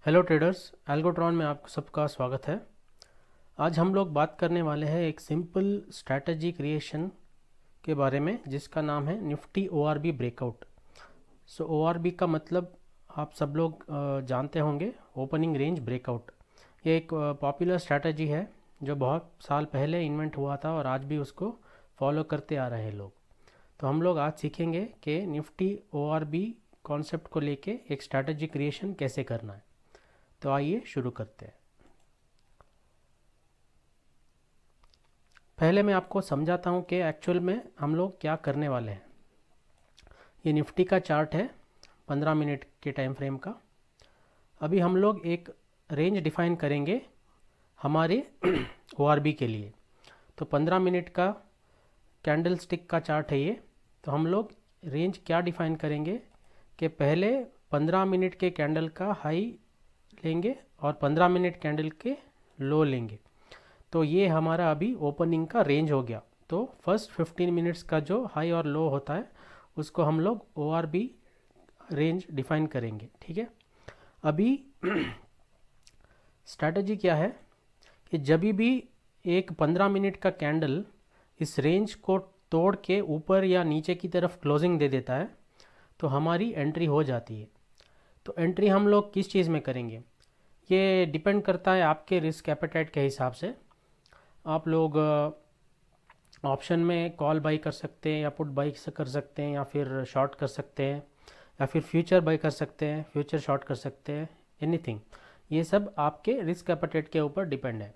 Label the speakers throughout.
Speaker 1: Hello traders, एल्गोट्रॉन में आप सबका स्वागत है। आज हम लोग बात करने वाले हैं एक सिंपल स्ट्रैटेजी क्रिएशन के बारे में जिसका नाम है निफ्टी ओआरबी ब्रेकआउट। सो ओआरबी का मतलब आप सब लोग जानते होंगे, ओपनिंग रेंज ब्रेकआउट। ये एक पॉपुलर स्ट्रैटेजी है जो बहुत साल पहले इन्वेंट हुआ था और आज भी उसको फॉलो करते आ रहे हैं लोग। तो हम लोग आज सीखेंगे कि निफ्टी ओआरबी कॉन्सेप्ट को लेके एक स्ट्रैटेजी क्रिएशन कैसे करना है। तो आइए शुरू करते हैं। पहले मैं आपको समझाता हूँ कि एक्चुअल में हम लोग क्या करने वाले हैं। ये निफ्टी का चार्ट है 15 मिनट के टाइम फ्रेम का। अभी हम लोग एक रेंज डिफाइन करेंगे हमारे ओआरबी के लिए। तो 15 मिनट का कैंडल स्टिक का चार्ट है ये। तो हम लोग रेंज क्या डिफाइन करेंगे कि पहले 15 मिनट के कैंडल का हाई लेंगे और 15 मिनट कैंडल के लो लेंगे। तो ये हमारा अभी ओपनिंग का रेंज हो गया। तो फर्स्ट 15 मिनट्स का जो हाई और लो होता है उसको हम लोग ओआरबी रेंज डिफाइन करेंगे। ठीक है। अभी स्ट्रैटेजी क्या है कि जब भी एक 15 मिनट का कैंडल इस रेंज को तोड़ के ऊपर या नीचे की तरफ क्लोजिंग दे देता है तो हमारी एंट्री हो जाती है। तो एंट्री हम लोग किस चीज़ में करेंगे, ये डिपेंड करता है आपके रिस्क एपेटाइट के हिसाब से। आप लोग ऑप्शन में कॉल बाई कर सकते हैं या पुट बाई कर सकते हैं या फिर शॉर्ट कर सकते हैं या फिर फ्यूचर बाई कर सकते हैं, फ्यूचर शॉर्ट कर सकते हैं, एनीथिंग। ये सब आपके रिस्क एपेटाइट के ऊपर डिपेंड है।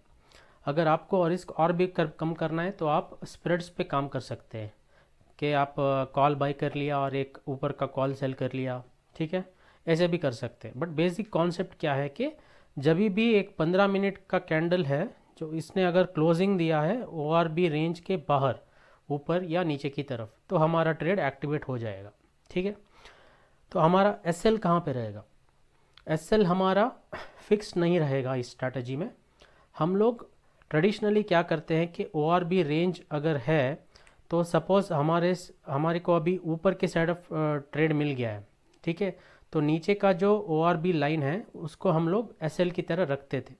Speaker 1: अगर आपको रिस्क और भी कम करना है तो आप स्प्रेड्स पे काम कर सकते हैं कि आप कॉल बाई कर लिया और एक ऊपर का कॉल सेल कर लिया। ठीक है, ऐसे भी कर सकते हैं। बट बेसिक कॉन्सेप्ट क्या है कि जब भी एक 15 मिनट का कैंडल है जो इसने अगर क्लोजिंग दिया है ओआरबी रेंज के बाहर, ऊपर या नीचे की तरफ, तो हमारा ट्रेड एक्टिवेट हो जाएगा। ठीक है। तो हमारा एसएल कहाँ पे रहेगा? एसएल हमारा फिक्स नहीं रहेगा इस स्ट्रैटेजी में। हम लोग ट्रेडिशनली क्या करते हैं कि ओआरबी रेंज अगर है तो सपोज हमारे को अभी ऊपर के साइड ऑफ ट्रेड मिल गया है। ठीक है। तो नीचे का जो ओआरबी लाइन है उसको हम लोग एसएल की तरह रखते थे।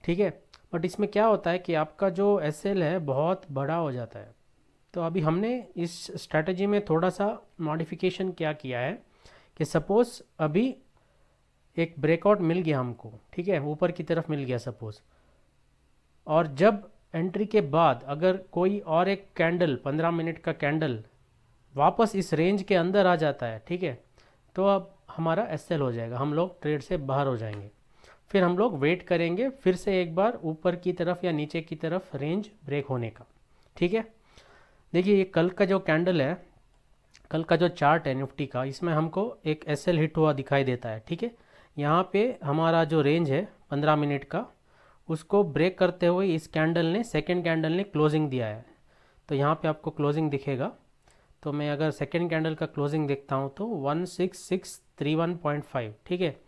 Speaker 1: ठीक है। बट इसमें क्या होता है कि आपका जो एसएल है बहुत बड़ा हो जाता है। तो अभी हमने इस स्ट्रैटेजी में थोड़ा सा मॉडिफिकेशन क्या किया है कि सपोज अभी एक ब्रेकआउट मिल गया हमको, ठीक है, ऊपर की तरफ मिल गया सपोज, और जब एंट्री के बाद अगर कोई और एक कैंडल 15 मिनट का कैंडल वापस इस रेंज के अंदर आ जाता है, ठीक है, तो अब हमारा एसएल हो जाएगा, हम लोग ट्रेड से बाहर हो जाएंगे। फिर हम लोग वेट करेंगे फिर से एक बार ऊपर की तरफ या नीचे की तरफ रेंज ब्रेक होने का। ठीक है। देखिए ये कल का जो कैंडल है, कल का जो चार्ट है निफ्टी का, इसमें हमको एक एसएल हिट हुआ दिखाई देता है। ठीक है। यहाँ पे हमारा जो रेंज है 15 मिनट का, उसको ब्रेक करते हुए इस कैंडल ने, सेकेंड कैंडल ने क्लोजिंग दिया है। तो यहाँ पे आपको क्लोजिंग दिखेगा। तो मैं अगर सेकेंड कैंडल का क्लोजिंग देखता हूँ तो 16631.5, ठीक है,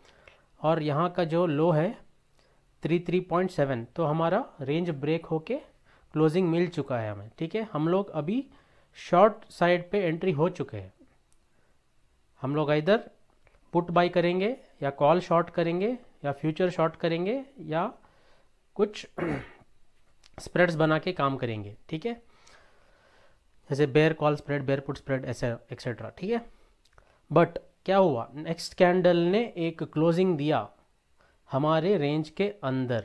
Speaker 1: और यहाँ का जो लो है 33.7। तो हमारा रेंज ब्रेक होके क्लोजिंग मिल चुका है हमें। ठीक है। हम लोग अभी शॉर्ट साइड पे एंट्री हो चुके हैं। हम लोग इधर पुट बाई करेंगे या कॉल शॉर्ट करेंगे या फ्यूचर शॉर्ट करेंगे या कुछ स्प्रेड्स बना के काम करेंगे। ठीक है, जैसे bear call spread, bear put spread, ऐसे एक्सेट्रा। ठीक है। बट क्या हुआ, नेक्स्ट कैंडल ने एक क्लोजिंग दिया हमारे रेंज के अंदर,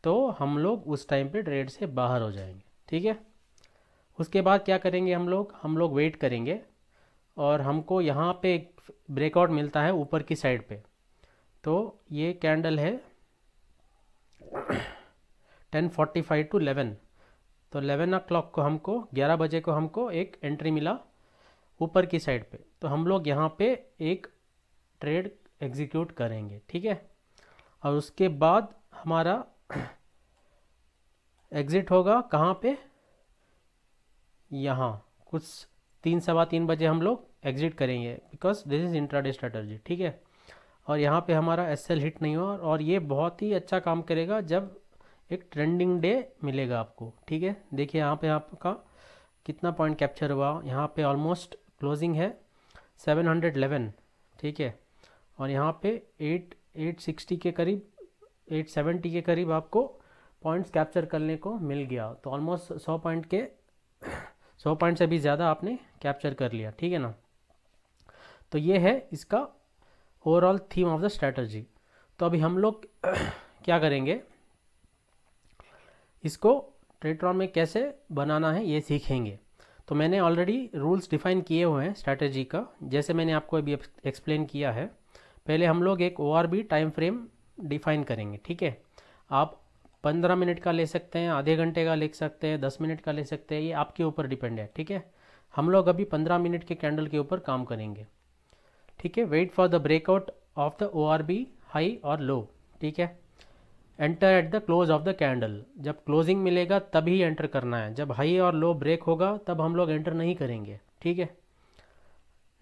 Speaker 1: तो हम लोग उस टाइम पे ट्रेड से बाहर हो जाएंगे। ठीक है। उसके बाद क्या करेंगे, हम लोग वेट करेंगे और हमको यहाँ पे एक ब्रेकआउट मिलता है ऊपर की साइड पे। तो ये कैंडल है 10:45 to 11। तो 11 o'clock को हमको, 11 बजे को हमको एक एंट्री मिला ऊपर की साइड पे। तो हम लोग यहाँ पे एक ट्रेड एग्जीक्यूट करेंगे। ठीक है। और उसके बाद हमारा एग्जिट होगा कहाँ पे, यहाँ कुछ 3 सवा 3 बजे हम लोग एग्जिट करेंगे, because this is intraday strategy. ठीक है। और यहाँ पे हमारा एसएल हिट नहीं हुआ, और ये बहुत ही अच्छा काम करेगा जब एक ट्रेंडिंग डे मिलेगा आपको। ठीक है। देखिए यहाँ पे आपका कितना पॉइंट कैप्चर हुआ, यहाँ पे ऑलमोस्ट क्लोजिंग है 711। ठीक है। और यहाँ पे 860 के करीब, 870 के करीब आपको पॉइंट्स कैप्चर करने को मिल गया। तो ऑलमोस्ट 100 पॉइंट से भी ज़्यादा आपने कैप्चर कर लिया, ठीक है ना। तो ये है इसका overall theme of the strategy. तो अभी हम लोग क्या करेंगे, इसको ट्रेडरॉन में कैसे बनाना है ये सीखेंगे। तो मैंने ऑलरेडी रूल्स डिफाइन किए हुए हैं स्ट्रैटेजी का, जैसे मैंने आपको अभी एक्सप्लेन किया है। पहले हम लोग एक ORB टाइम फ्रेम डिफाइन करेंगे, ठीक है। आप 15 मिनट का ले सकते हैं, आधे घंटे का ले सकते हैं, 10 मिनट का ले सकते हैं, ये आपके ऊपर डिपेंड है, ठीक है। हम लोग अभी 15 मिनट के कैंडल के ऊपर काम करेंगे, ठीक है। Wait for the breakout of the ORB high और लो, ठीक है। Enter at the close of the candle, जब क्लोजिंग मिलेगा तभी एंटर करना है, जब हाई और लो ब्रेक होगा तब हम लोग एंटर नहीं करेंगे, ठीक है।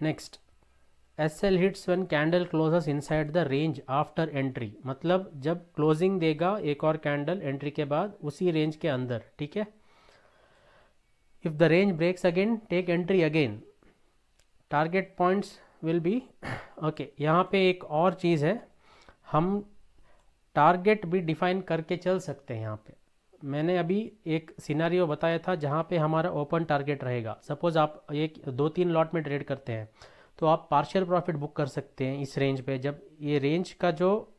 Speaker 1: Next, SL hits when candle closes inside the range after entry, मतलब जब क्लोजिंग देगा एक और कैंडल एंट्री के बाद उसी रेंज के अंदर, ठीक है। If the range breaks again take entry again, target points will be okay. यहाँ पे एक और चीज़ है, हम टारगेट भी डिफाइन करके चल सकते हैं। यहाँ पे मैंने अभी एक सिनेरियो बताया था जहाँ पे हमारा ओपन टारगेट रहेगा। सपोज आप एक 2-3 लॉट में ट्रेड करते हैं तो आप पार्शियल प्रॉफिट बुक कर सकते हैं इस रेंज पे। जब ये रेंज का जो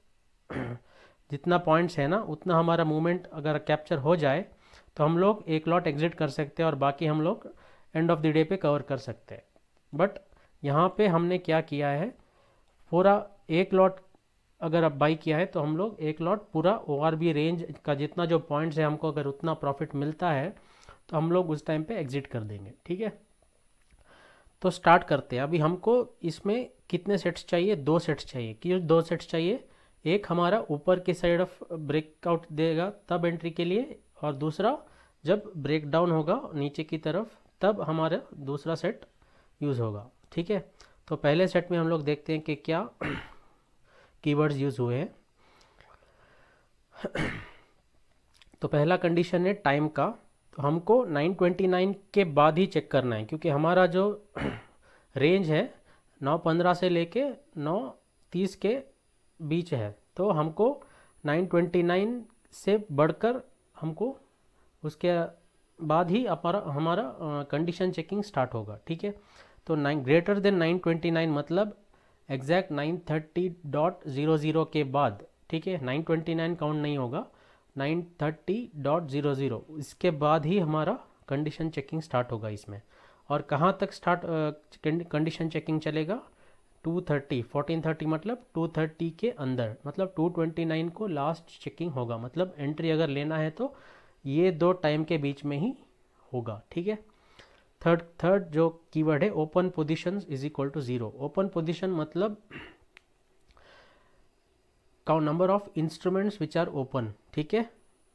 Speaker 1: जितना पॉइंट्स है ना उतना हमारा मूवमेंट अगर कैप्चर हो जाए तो हम लोग एक लॉट एग्जिट कर सकते हैं और बाकी हम लोग एंड ऑफ द डे पे कवर कर सकते हैं। बट यहाँ पे हमने क्या किया है, पूरा एक लॉट अगर आप बाई किया है तो हम लोग एक लॉट पूरा ORB रेंज का जितना जो पॉइंट्स है हमको अगर उतना प्रॉफिट मिलता है तो हम लोग उस टाइम पे एग्जिट कर देंगे, ठीक है। तो स्टार्ट करते हैं। अभी हमको इसमें कितने सेट्स चाहिए, 2 सेट्स चाहिए। क्यों 2 सेट्स चाहिए, एक हमारा ऊपर के साइड ऑफ ब्रेकआउट देगा तब एंट्री के लिए, और दूसरा जब ब्रेक डाउन होगा नीचे की तरफ तब हमारा दूसरा सेट यूज़ होगा, ठीक है। तो पहले सेट में हम लोग देखते हैं कि क्या कीवर्ड्स यूज़ हुए हैं। तो पहला कंडीशन है टाइम का, तो हमको 9:29 के बाद ही चेक करना है क्योंकि हमारा जो रेंज है 9:15 से लेके 9:30 के बीच है। तो हमको 9:29 से बढ़कर हमको उसके बाद ही हमारा कंडीशन चेकिंग स्टार्ट होगा, ठीक है। तो ग्रेटर देन 9:29 मतलब एग्जैक्ट 9:30.00 के बाद, ठीक है। 9:29 काउंट नहीं होगा, 9:30.00 इसके बाद ही हमारा कंडीशन चेकिंग स्टार्ट होगा इसमें। और कहाँ तक स्टार्ट कंडीशन चेकिंग चलेगा, 2:30 14:30 मतलब 2:30 के अंदर, मतलब 2:29 को लास्ट चेकिंग होगा। मतलब एंट्री अगर लेना है तो ये 2 टाइम के बीच में ही होगा, ठीक है। थर्ड जो कीवर्ड है open positions is equal to 0। Open position मतलब count number of instruments which are open, ठीक है।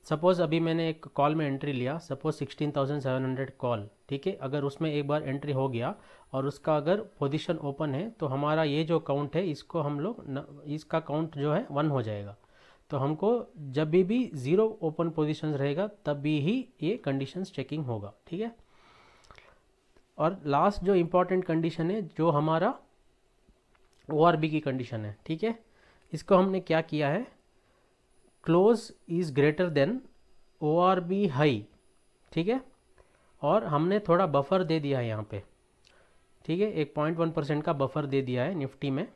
Speaker 1: सपोज अभी मैंने एक कॉल में एंट्री लिया, सपोज 16,700 कॉल, ठीक है। अगर उसमें एक बार एंट्री हो गया और उसका अगर पोजीशन ओपन है तो हमारा ये जो काउंट है इसको हम लोग इसका काउंट जो है 1 हो जाएगा। तो हमको जब भी 0 ओपन पोजीशंस रहेगा तभी ही ये कंडीशंस चेकिंग होगा, ठीक है। और लास्ट जो इम्पोर्टेंट कंडीशन है जो हमारा ORB की कंडीशन है, ठीक है। इसको हमने क्या किया है, close is greater than ORB high, ठीक है। और हमने थोड़ा बफर दे दिया है यहाँ पे, ठीक है। एक 0.1% का बफर दे दिया है निफ्टी में।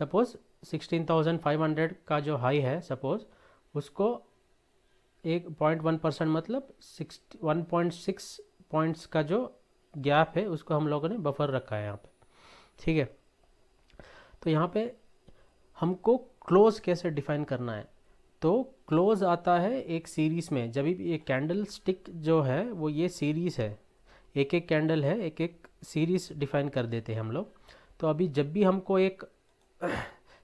Speaker 1: सपोज 16,500 का जो हाई है, सपोज उसको एक 0.1% मतलब 1.6 पॉइंट्स का जो गैप है उसको हम लोगों ने बफर रखा है यहाँ पे, ठीक है। तो यहाँ पे हमको क्लोज कैसे डिफाइन करना है, तो क्लोज आता है एक सीरीज में। जब भी एक कैंडल स्टिक जो है वो ये सीरीज है, एक एक कैंडल है, एक एक सीरीज डिफाइन कर देते हैं हम लोग। तो अभी जब भी हमको एक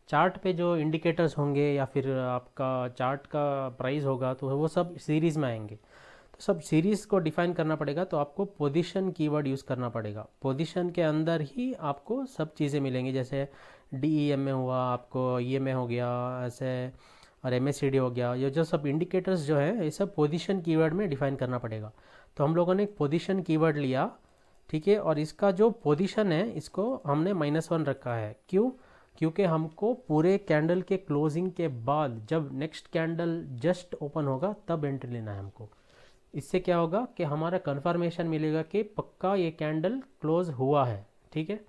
Speaker 1: चार्ट पे जो इंडिकेटर्स होंगे या फिर आपका चार्ट का प्राइस होगा तो वो सब सीरीज़ में आएंगे। तो सब सीरीज़ को डिफाइन करना पड़ेगा, तो आपको पोजीशन कीवर्ड यूज़ करना पड़ेगा। पोजीशन के अंदर ही आपको सब चीज़ें मिलेंगी, जैसे DEMA हुआ, आपको EMA हो गया ऐसे, और MACD हो गया। ये जो सब इंडिकेटर्स जो है ये सब पोजीशन कीवर्ड में डिफाइन करना पड़ेगा। तो हम लोगों ने एक पोजीशन कीवर्ड लिया, ठीक है। और इसका जो पोजीशन है इसको हमने -1 रखा है। क्यों, क्योंकि हमको पूरे कैंडल के क्लोजिंग के बाद जब नेक्स्ट कैंडल जस्ट ओपन होगा तब एंट्री लेना है हमको। इससे क्या होगा कि हमारा कंफर्मेशन मिलेगा कि पक्का ये कैंडल क्लोज हुआ है। ठीक है,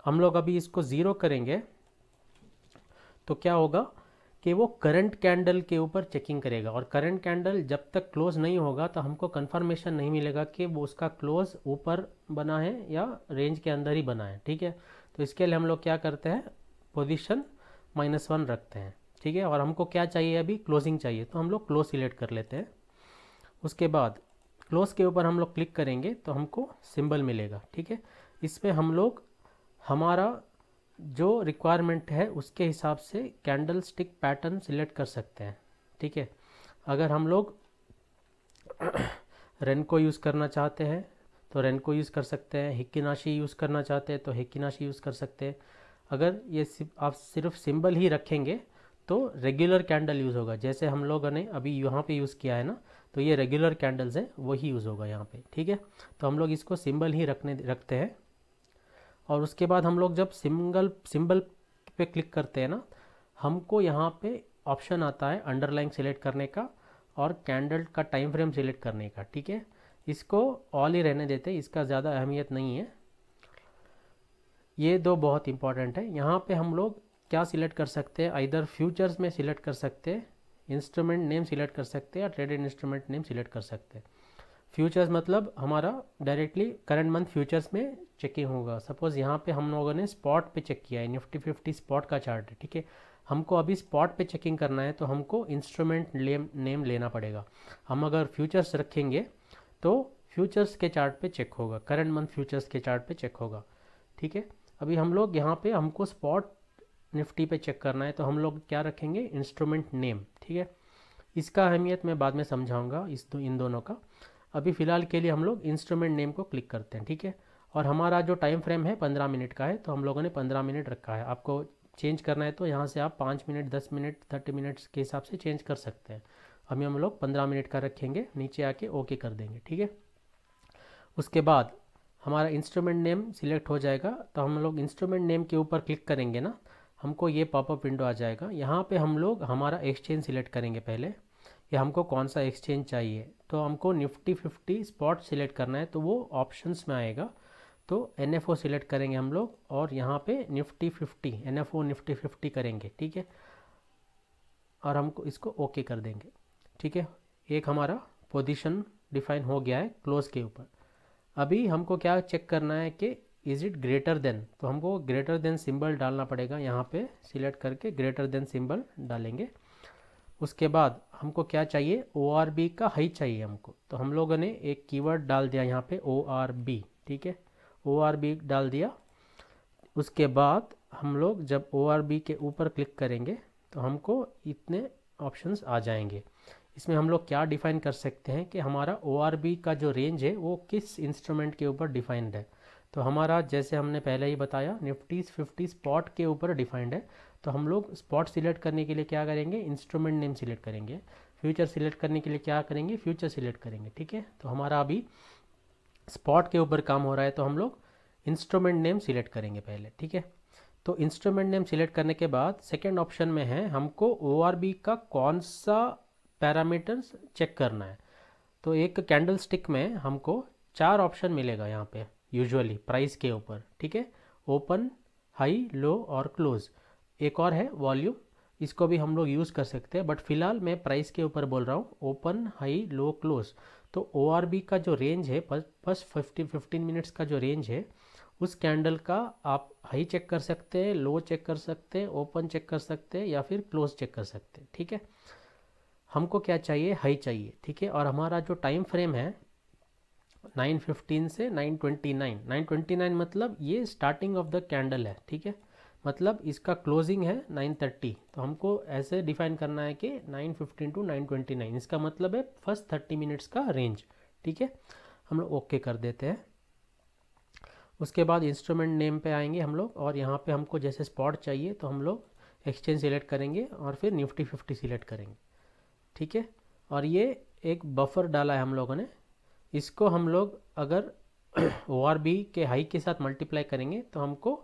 Speaker 1: हम लोग अभी इसको ज़ीरो करेंगे तो क्या होगा कि वो करंट कैंडल के ऊपर चेकिंग करेगा, और करंट कैंडल जब तक क्लोज नहीं होगा तो हमको कंफर्मेशन नहीं मिलेगा कि वो उसका क्लोज ऊपर बना है या रेंज के अंदर ही बना है। ठीक है, तो इसके लिए हम लोग क्या करते हैं, पोजीशन -1 रखते हैं। ठीक है, और हमको क्या चाहिए, अभी क्लोजिंग चाहिए, तो हम लोग क्लोज सिलेक्ट कर लेते हैं। उसके बाद क्लोज के ऊपर हम लोग क्लिक करेंगे तो हमको सिंबल मिलेगा। ठीक है, इसमें हम लोग हमारा जो रिक्वायरमेंट है उसके हिसाब से कैंडल स्टिक पैटर्न सिलेक्ट कर सकते हैं। ठीक है, अगर हम लोग रेनको यूज़ करना चाहते हैं तो रेनको यूज़ कर सकते हैं, हिक्किनाशी यूज़ करना चाहते हैं तो हिक्किनाशी यूज़ कर सकते हैं। अगर ये आप सिर्फ सिंबल ही रखेंगे तो रेगुलर कैंडल यूज़ होगा, जैसे हम लोगों ने अभी यहाँ पे यूज़ किया है ना, तो ये रेगुलर कैंडल्स हैं वही यूज़ होगा यहाँ पे। ठीक है, तो हम लोग इसको सिंबल ही रखते हैं। और उसके बाद हम लोग जब सिंबल पे क्लिक करते हैं ना, हमको यहाँ पे ऑप्शन आता है अंडरलाइन सिलेक्ट करने का और कैंडल का टाइम फ्रेम सिलेक्ट करने का। ठीक है, इसको ऑल ही रहने देते हैं, इसका ज़्यादा अहमियत नहीं है। ये दो बहुत इंपॉर्टेंट है। यहाँ पे हम लोग क्या सिलेक्ट कर सकते हैं, इधर फ्यूचर्स में सिलेक्ट कर सकते हैं, इंस्ट्रूमेंट नेम सिलेक्ट कर सकते हैं या ट्रेडेड इंस्ट्रूमेंट नेम सिलेक्ट कर सकते हैं। फ्यूचर्स मतलब हमारा डायरेक्टली करंट मंथ फ्यूचर्स में चेकिंग होगा। सपोज़ यहाँ पे हम लोगों ने स्पॉट पे चेक किया है, निफ्टी 50 स्पॉट का चार्ट है। ठीक है, हमको अभी स्पॉट पे चेकिंग करना है तो हमको इंस्ट्रूमेंट नेम लेना पड़ेगा। हम अगर फ्यूचर्स रखेंगे तो फ्यूचर्स के चार्ट पे चेक होगा, करंट मंथ फ्यूचर्स के चार्ट पे चेक होगा। ठीक है, अभी हम लोग यहाँ पे हमको स्पॉट निफ्टी पे चेक करना है तो हम लोग क्या रखेंगे, इंस्ट्रूमेंट नेम। ठीक है, इसका अहमियत मैं बाद में समझाऊंगा इन दोनों का। अभी फ़िलहाल के लिए हम लोग इंस्ट्रूमेंट नेम को क्लिक करते हैं। ठीक है, और हमारा जो टाइम फ्रेम है 15 मिनट का है, तो हम लोगों ने 15 मिनट रखा है। आपको चेंज करना है तो यहाँ से आप 5 मिनट, 10 मिनट, 30 मिनट्स के हिसाब से चेंज कर सकते हैं। अभी हम लोग 15 मिनट का रखेंगे, नीचे आके ओके कर देंगे। ठीक है, उसके बाद हमारा इंस्ट्रूमेंट नेम सिलेक्ट हो जाएगा, तो हम लोग इंस्ट्रूमेंट नेम के ऊपर क्लिक करेंगे ना, हमको ये पॉपअप विंडो आ जाएगा। यहाँ पे हम लोग हमारा एक्सचेंज सिलेक्ट करेंगे पहले, या हमको कौन सा एक्सचेंज चाहिए, तो हमको निफ्टी 50 स्पॉट सिलेक्ट करना है तो वो ऑप्शंस में आएगा, तो NFO सिलेक्ट करेंगे हम लोग और यहाँ पे निफ्टी 50 NFO निफ्टी 50 करेंगे। ठीक है, और हमको इसको ओके कर देंगे। ठीक है, एक हमारा पोजीशन डिफाइन हो गया है क्लोज के ऊपर। अभी हमको क्या चेक करना है कि इज़ इट ग्रेटर देन, तो हमको ग्रेटर देन सिंबल डालना पड़ेगा। यहाँ पे सिलेक्ट करके ग्रेटर देन सिंबल डालेंगे। उसके बाद हमको क्या चाहिए, ORB का हाई चाहिए हमको, तो हम लोगों ने एक कीवर्ड डाल दिया यहाँ पे ORB। ठीक है, ORB डाल दिया। उसके बाद हम लोग जब ORB के ऊपर क्लिक करेंगे तो हमको इतने ऑप्शंस आ जाएंगे। इसमें हम लोग क्या डिफाइन कर सकते हैं कि हमारा ORB का जो रेंज है वो किस इंस्ट्रूमेंट के ऊपर डिफाइंड है। तो हमारा जैसे हमने पहले ही बताया निफ्टी 50 स्पॉट के ऊपर डिफाइंड है, तो हम लोग स्पॉट सिलेक्ट करने के लिए क्या करेंगे, इंस्ट्रूमेंट नेम सिलेक्ट करेंगे। फ्यूचर सिलेक्ट करने के लिए क्या करेंगे, फ्यूचर सिलेक्ट करेंगे। ठीक है, तो हमारा अभी स्पॉट के ऊपर काम हो रहा है तो हम लोग इंस्ट्रूमेंट नेम सिलेक्ट करेंगे पहले। ठीक है, तो इंस्ट्रूमेंट नेम सिलेक्ट करने के बाद सेकेंड ऑप्शन में है हमको ORB का कौन सा पैरामीटर्स चेक करना है। तो एक कैंडल स्टिक में हमको 4 ऑप्शन मिलेगा यहाँ पे यूजुअली प्राइस के ऊपर। ठीक है, ओपन, हाई, लो और क्लोज। एक और है वॉल्यूम, इसको भी हम लोग यूज़ कर सकते हैं, बट फिलहाल मैं प्राइस के ऊपर बोल रहा हूँ, ओपन, हाई, लो, क्लोज। तो ORB का जो रेंज है बस 15 मिनट्स का जो रेंज है उस कैंडल का आप हाई चेक कर सकते हैं, लो चेक कर सकते हैं, ओपन चेक कर सकते हैं या फिर क्लोज चेक कर सकते हैं। ठीक है, हमको क्या चाहिए, हाई चाहिए। ठीक है, और हमारा जो टाइम फ्रेम है 9:15 से 9:29, 9:29 मतलब ये स्टार्टिंग ऑफ द कैंडल है। ठीक है, मतलब इसका क्लोजिंग है 9:30, तो हमको ऐसे डिफाइन करना है कि 9:15 टू 9:29, इसका मतलब है फर्स्ट 30 मिनट्स का रेंज। ठीक है, हम लोग ओके कर देते हैं। उसके बाद इंस्ट्रूमेंट नेम पे आएंगे हम लोग, और यहाँ पे हमको जैसे स्पॉट चाहिए तो हम लोग एक्सचेंज सिलेक्ट करेंगे और फिर निफ्टी 50 सिलेक्ट करेंगे। ठीक है, और ये एक बफर डाला है हम लोगों ने, इसको हम लोग अगर ORB के हाई के साथ मल्टीप्लाई करेंगे तो हमको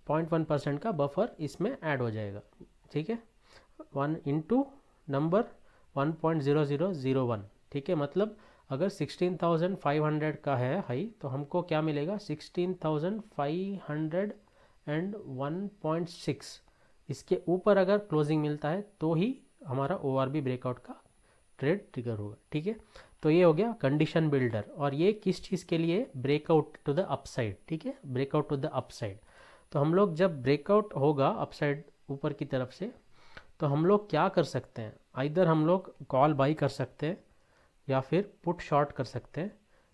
Speaker 1: 0.1% का बफर इसमें ऐड हो जाएगा, ठीक है। 1 इंटू नंबर 1.0001, ठीक है। मतलब अगर 16,500 का है हाई तो हमको क्या मिलेगा, 16,501.6। इसके ऊपर अगर क्लोजिंग मिलता है तो ही हमारा ORB ब्रेकआउट का ट्रेड ट्रिगर होगा, ठीक है। तो ये हो गया कंडीशन बिल्डर, और ये किस चीज़ के लिए, ब्रेकआउट टू द अपसाइड, ठीक है, ब्रेकआउट टू द अपसाइड। तो हम लोग जब ब्रेकआउट होगा अपसाइड ऊपर की तरफ से, तो हम लोग क्या कर सकते हैं, आइदर हम लोग कॉल बाई कर सकते हैं, या फिर पुट शॉर्ट कर सकते हैं,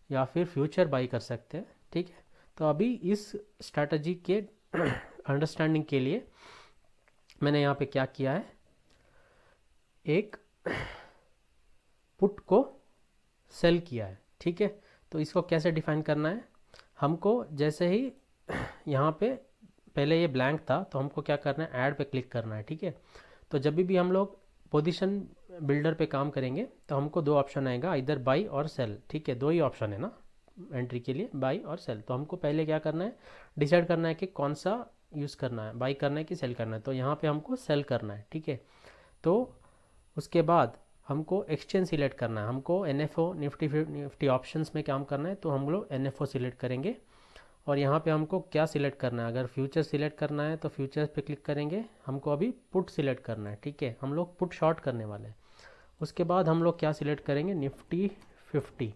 Speaker 1: या फिर फ्यूचर बाई कर सकते हैं, ठीक है। तो अभी इस स्ट्रैटेजी के अंडरस्टैंडिंग के लिए मैंने यहाँ पे क्या किया है, एक पुट को सेल किया है, ठीक है। तो इसको कैसे डिफाइन करना है, हमको जैसे ही यहाँ पे पहले ये ब्लैंक था तो हमको क्या करना है, ऐड पे क्लिक करना है, ठीक है। तो जब भी हम लोग पोजीशन बिल्डर पे काम करेंगे तो हमको दो ऑप्शन आएगा, इधर बाई और सेल, ठीक है। दो ही ऑप्शन है ना एंट्री के लिए, बाई और सेल। तो हमको पहले क्या करना है, डिसाइड करना है कि कौन सा यूज़ करना है, बाई करना है कि सेल करना है। तो यहाँ पे हमको सेल करना है, ठीक है। तो उसके बाद हमको एक्सचेंज सिलेक्ट करना है, हमको NFO निफ्टी ऑप्शंस में काम करना है, तो हम लोग NFO सिलेक्ट करेंगे। और यहाँ पे हमको क्या सिलेक्ट करना है, अगर फ्यूचर सिलेक्ट करना है तो फ्यूचर्स पे क्लिक करेंगे। हमको अभी पुट सिलेक्ट करना है, ठीक है, हम लोग पुट शॉर्ट करने वाले हैं। उसके बाद हम लोग क्या सिलेक्ट करेंगे, निफ्टी 50।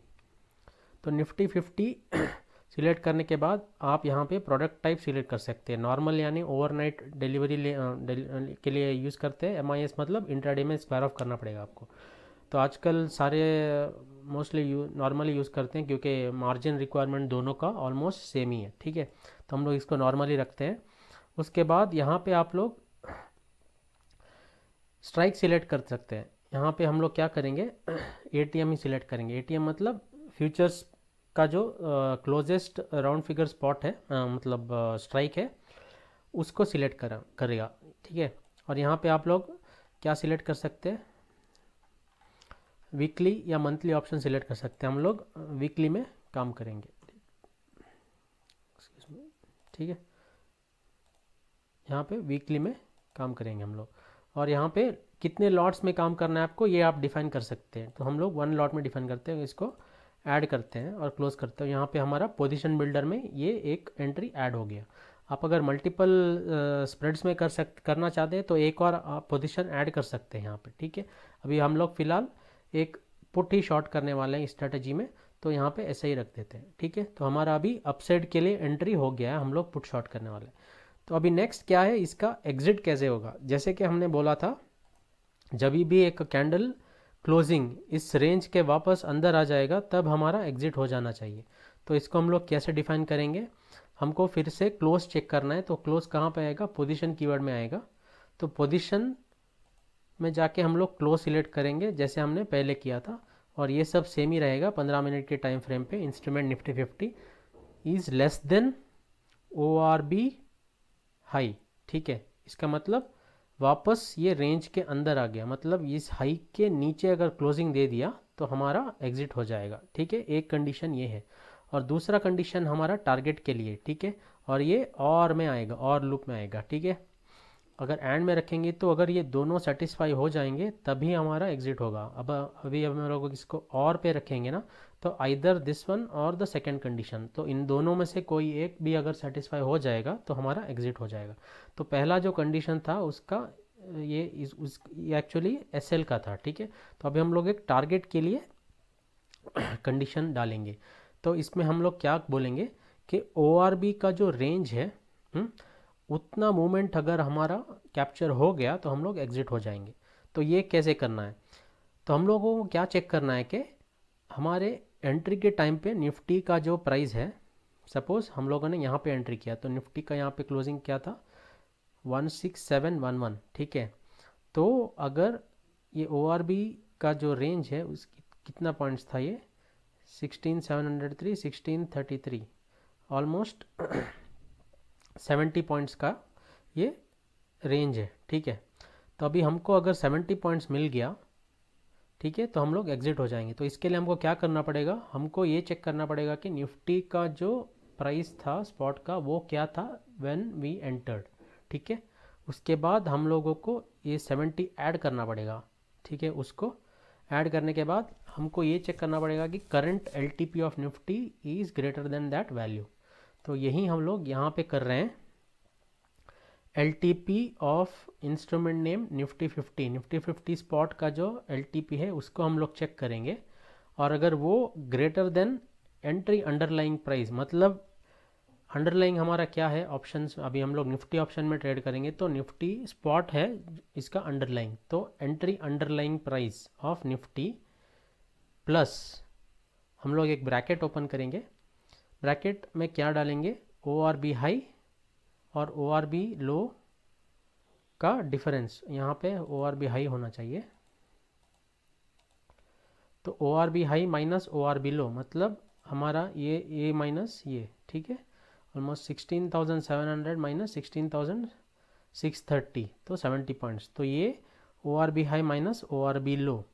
Speaker 1: तो निफ्टी 50 सिलेक्ट करने के बाद आप यहाँ पे प्रोडक्ट टाइप सिलेक्ट कर सकते हैं, नॉर्मल यानी ओवरनाइट डिलीवरी के लिए यूज़ करते हैं, MIS मतलब इंट्राडे में स्क्वायर ऑफ करना पड़ेगा आपको। तो आजकल सारे मोस्टली नॉर्मली यूज़ करते हैं, क्योंकि मार्जिन रिक्वायरमेंट दोनों का ऑलमोस्ट सेम ही है, ठीक है। तो हम लोग इसको नॉर्मली रखते हैं। उसके बाद यहाँ पे आप लोग स्ट्राइक सिलेक्ट कर सकते हैं। यहाँ पे हम लोग क्या करेंगे, ATM ही सिलेक्ट करेंगे। ATM मतलब फ्यूचर्स का जो क्लोजेस्ट राउंड फिगर स्पॉट है, मतलब स्ट्राइक है, उसको सिलेक्ट करेगा, ठीक है। और यहाँ पे आप लोग क्या सिलेक्ट कर सकते हैं, वीकली या मंथली ऑप्शन सिलेक्ट कर सकते हैं। हम लोग वीकली में काम करेंगे, ठीक है। यहाँ पे वीकली में काम करेंगे हम लोग। और यहाँ पे कितने लॉट्स में काम करना है आपको, ये आप डिफाइन कर सकते हैं। तो हम लोग 1 लॉट में डिफाइन करते हैं, इसको ऐड करते हैं और क्लोज करते हैं। यहाँ पे हमारा पोजीशन बिल्डर में ये एक एंट्री ऐड हो गया। आप अगर मल्टीपल स्प्रेड्स में करना चाहते हैं तो एक और आप पोजीशन ऐड कर सकते हैं यहाँ पे, ठीक है। अभी हम लोग फिलहाल एक पुट ही शॉर्ट करने वाले हैं इस स्ट्रेटजी में, तो यहाँ पे ऐसे ही रख देते हैं, ठीक है। तो हमारा अभी अपसाइड के लिए एंट्री हो गया है, हम लोग पुट शॉर्ट करने वाले हैं। तो अभी नेक्स्ट क्या है, इसका एग्जिट कैसे होगा। जैसे कि हमने बोला था, जब भी एक कैंडल क्लोजिंग इस रेंज के वापस अंदर आ जाएगा तब हमारा एग्जिट हो जाना चाहिए। तो इसको हम लोग कैसे डिफाइन करेंगे, हमको फिर से क्लोज चेक करना है। तो क्लोज कहाँ पे आएगा, पोजीशन कीवर्ड में आएगा। तो पोजीशन में जाके हम लोग क्लोज सिलेक्ट करेंगे जैसे हमने पहले किया था, और ये सब सेम ही रहेगा 15 मिनट के टाइम फ्रेम पे। Instrument Nifty 50 is less than ORB high, ठीक है। इसका मतलब वापस ये रेंज के अंदर आ गया, मतलब इस हाई के नीचे अगर क्लोजिंग दे दिया तो हमारा एग्जिट हो जाएगा, ठीक है। एक कंडीशन ये है। और दूसरा कंडीशन हमारा टारगेट के लिए, ठीक है। और ये और में आएगा, और लूप में आएगा, ठीक है। अगर एंड में रखेंगे तो अगर ये दोनों सेटिस्फाई हो जाएंगे तभी हमारा एग्जिट होगा। अब अभी हम लोग इसको और पे रखेंगे ना, तो आइदर दिस वन और द सेकंड कंडीशन, तो इन दोनों में से कोई एक भी अगर सेटिस्फाई हो जाएगा तो हमारा एग्जिट हो जाएगा। तो पहला जो कंडीशन था उसका ये एक्चुअली SL का था, ठीक है। तो अभी हम लोग एक टारगेट के लिए कंडीशन डालेंगे। तो इसमें हम लोग क्या बोलेंगे कि ORB का जो रेंज है, उतना मूवमेंट अगर हमारा कैप्चर हो गया तो हम लोग एग्जिट हो जाएंगे। तो ये कैसे करना है, तो हम लोगों को क्या चेक करना है कि हमारे एंट्री के टाइम पे निफ्टी का जो प्राइस है, सपोज हम लोगों ने यहाँ पे एंट्री किया तो निफ्टी का यहाँ पे क्लोजिंग क्या था, 16711, ठीक है। तो अगर ये ORB का जो रेंज है उसकी कितना पॉइंट्स था, ये 16703, 1633, ऑलमोस्ट 70 पॉइंट्स का ये रेंज है, ठीक है। तो अभी हमको अगर 70 पॉइंट्स मिल गया, ठीक है, तो हम लोग एग्जिट हो जाएंगे। तो इसके लिए हमको क्या करना पड़ेगा, हमको ये चेक करना पड़ेगा कि निफ्टी का जो प्राइस था स्पॉट का वो क्या था व्हेन वी एंटर्ड, ठीक है। उसके बाद हम लोगों को ये 70 ऐड करना पड़ेगा, ठीक है। उसको ऐड करने के बाद हमको ये चेक करना पड़ेगा कि current LTP of Nifty is greater than that value. तो यही हम लोग यहाँ पे कर रहे हैं। LTP of instrument name Nifty 50 spot का जो LTP है उसको हम लोग चेक करेंगे, और अगर वो greater than entry underlying price, मतलब अंडरलाइंग हमारा क्या है ऑप्शंस, अभी हम लोग निफ्टी ऑप्शन में ट्रेड करेंगे तो निफ्टी स्पॉट है इसका अंडरलाइंग, तो entry underlying price of Nifty plus हम लोग एक ब्रैकेट ओपन करेंगे। ब्रैकेट में क्या डालेंगे, ORB हाई और ORB लो का डिफरेंस, यहाँ पे ORB हाई होना चाहिए। तो ORB हाई माइनस ORB लो, मतलब हमारा ये माइनस ये, ठीक है। ऑलमोस्ट 16,700 माइनस 16,630, तो 70 पॉइंट्स। तो ये ORB हाई माइनस ORB लो,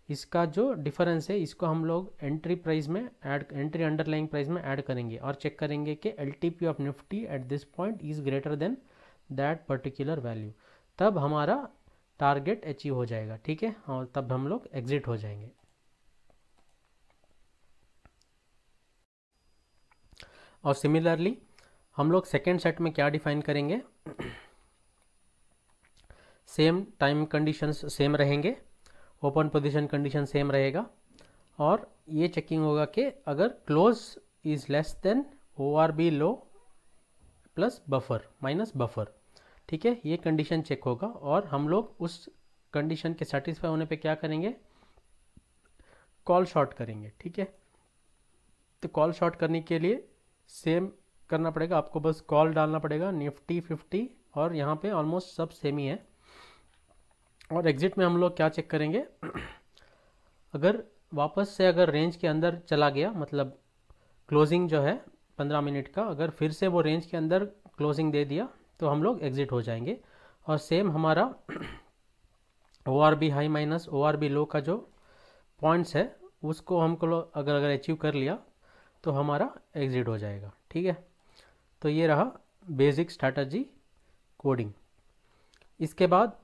Speaker 1: इसका जो डिफरेंस है इसको हम लोग एंट्री प्राइस में ऐड, एंट्री अंडरलाइंग प्राइस में ऐड करेंगे और चेक करेंगे कि LTP of Nifty at this point is greater than that particular value, तब हमारा टारगेट अचीव हो जाएगा, ठीक है। और तब हम लोग एग्जिट हो जाएंगे। और सिमिलरली हम लोग सेकेंड सेट में क्या डिफाइन करेंगे, सेम टाइम कंडीशंस सेम रहेंगे, ओपन पोजीशन कंडीशन सेम रहेगा, और ये चेकिंग होगा कि अगर close is less than ORB low plus buffer minus buffer, ठीक है। ये कंडीशन चेक होगा और हम लोग उस कंडीशन के सेटिस्फाई होने पे क्या करेंगे, कॉल शॉर्ट करेंगे, ठीक है। तो कॉल शॉर्ट करने के लिए सेम करना पड़ेगा, आपको बस कॉल डालना पड़ेगा निफ्टी 50, और यहाँ पे ऑलमोस्ट सब सेम ही है। और एग्जिट में हम लोग क्या चेक करेंगे, अगर वापस से अगर रेंज के अंदर चला गया, मतलब क्लोजिंग जो है 15 मिनट का, अगर फिर से वो रेंज के अंदर क्लोजिंग दे दिया तो हम लोग एग्जिट हो जाएंगे। और सेम हमारा ORB हाई माइनस ORB लो का जो पॉइंट्स है उसको हमको अगर अचीव कर लिया तो हमारा एग्जिट हो जाएगा, ठीक है। तो ये रहा बेसिक स्ट्रैटेजी कोडिंग। इसके बाद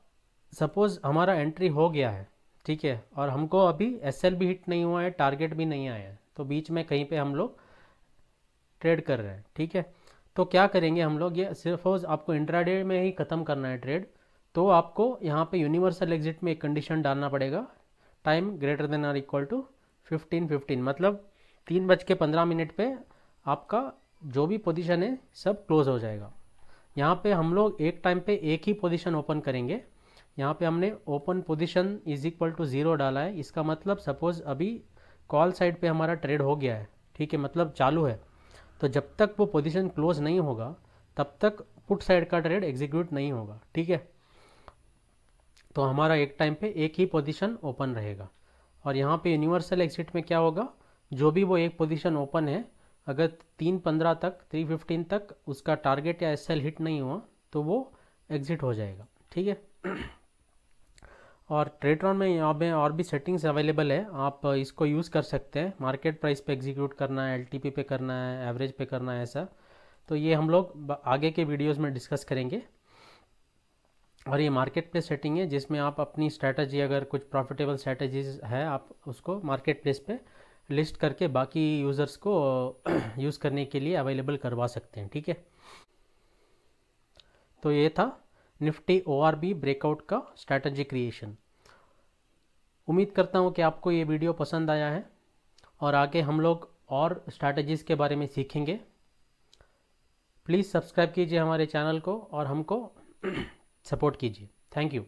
Speaker 1: सपोज हमारा एंट्री हो गया है, ठीक है, और हमको अभी SL भी हिट नहीं हुआ है, टारगेट भी नहीं आया है, तो बीच में कहीं पे हम लोग ट्रेड कर रहे हैं, ठीक है। तो क्या करेंगे हम लोग, ये सपोज आपको इंट्राडे में ही ख़त्म करना है ट्रेड, तो आपको यहाँ पे यूनिवर्सल एग्जिट में एक कंडीशन डालना पड़ेगा, टाइम ग्रेटर देन और इक्वल टू 15:15, मतलब 3:15 पे आपका जो भी पोजीशन है सब क्लोज हो जाएगा। यहाँ पे हम लोग एक टाइम पे एक ही पोजीशन ओपन करेंगे। यहाँ पे हमने open position is equal to 0 डाला है, इसका मतलब सपोज अभी कॉल साइड पे हमारा ट्रेड हो गया है, ठीक है, मतलब चालू है, तो जब तक वो पोजीशन क्लोज नहीं होगा तब तक पुट साइड का ट्रेड एग्जीक्यूट नहीं होगा, ठीक है। तो हमारा एक टाइम पे एक ही पोजीशन ओपन रहेगा। और यहाँ पे यूनिवर्सल एग्जिट में क्या होगा, जो भी वो एक पोजीशन ओपन है, अगर 3:15 तक 3:15 तक उसका टारगेट या SL हिट नहीं हुआ तो वो एग्जिट हो जाएगा, ठीक है। और ट्रेडरॉन में यहाँ पे और भी सेटिंग्स अवेलेबल है, आप इसको यूज़ कर सकते हैं। मार्केट प्राइस पे एग्जीक्यूट करना है, LTP पे करना है, एवरेज पे करना है, ऐसा। तो ये हम लोग आगे के वीडियोस में डिस्कस करेंगे। और ये मार्केट प्लेस सेटिंग है जिसमें आप अपनी स्ट्रैटेजी, अगर कुछ प्रॉफिटेबल स्ट्रैटेजीज है, आप उसको मार्केट प्लेस पे लिस्ट करके बाकी यूज़र्स को यूज़ करने के लिए अवेलेबल करवा सकते हैं, ठीक है। तो ये था निफ्टी ORB ब्रेकआउट का स्ट्रैटेजी क्रिएशन। उम्मीद करता हूँ कि आपको ये वीडियो पसंद आया है और आगे हम लोग और स्ट्रैटेजीज़ के बारे में सीखेंगे। प्लीज़ सब्सक्राइब कीजिए हमारे चैनल को और हमको सपोर्ट कीजिए। Thank you.